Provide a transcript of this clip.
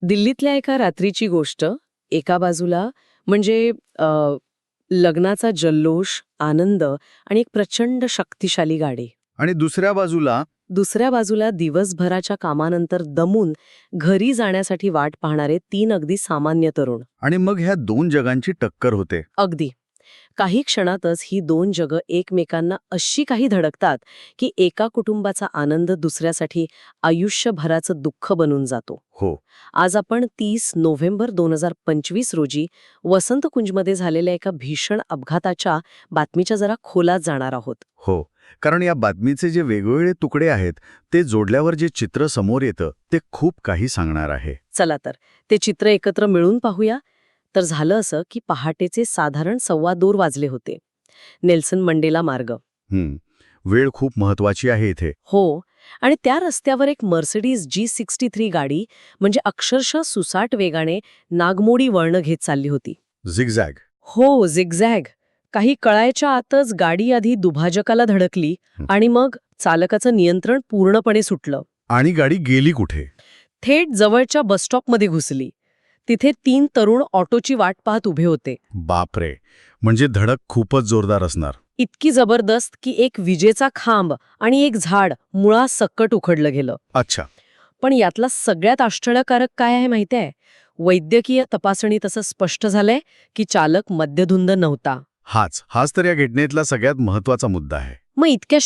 दिल्लीतल्या एका रात्रीची गोष्ट. एका बाजूला म्हणजे लग्नाचा जल्लोष, आनंद आणि एक प्रचंड शक्तिशाली गाडी. आणि दुसऱ्या बाजूला दिवसभराच्या कामानंतर दमून घरी जाण्यासाठी वाट पाहणारे 3 अगदी सामान्य तरुण. आणि मग ह्या दोन जगांची टक्कर होते. अगदी. काही क्षणातच ही 2 जगं एकमेकांना अशी काही धडकतात की एका कुटुंबाचा आनंद दुसऱ्यासाठी आयुष्यभराचं दुःख बनून जातो. हो आज आपण 30 नोव्हेंबर 2025 रोजी वसंतकुंजमध्ये झालेल्या एका भीषण अपघाताच्या बातमीच्या जरा खोलात जाणार आहोत. हो कारण या बातमीचे जे वेगवेगळे तुकडे आहेत ते जोडल्यावर जे चित्र समोर येतं ते खूप काही सांगणार आहे. चला तर ते चित्र एकत्र मिळून पाहूया. तर झालं असं की पहाटेचे साधारण 2:15 वाजले होते. नेल्सन मंडेला मार्ग. वेळ खूप महत्वाची आहे इथे. हो. आणि त्या रस्त्यावर एक मर्सिडीज G63 गाडी म्हणजे अक्षरशः सुसाट वेगाने नागमोडी वळणं घेत चालली होती. झिगझॅग. हो, झिगझॅग. काही कळायच्या आतच गाडी आधी दुभाजकाला धडकली आणि मग चालकाचं नियंत्रण पूर्णपणे सुटलं. आणि गाडी गेली कुठे? थेट जवळच्या बसस्टॉपमध्ये घुसली. तिथे 3 तरुण ऑटोची वाट पाहत उभे होते. बापरे, म्हणजे धडक खूपच जोरदार असणार. इतकी जबरदस्त की एक विजेचा खांब आणि एक झाड मुळासकट उखडलं गेलं. अच्छा. पण यातला सगळ्यात आश्चर्यकारक काय आहे माहितीये? वैद्यकीय तपासणीत असं स्पष्ट झालंय की चालक मद्यधुंद नव्हता. हाच तर या घटनेतला सगळ्यात महत्वाचा मुद्दा आहे. मग इतक्या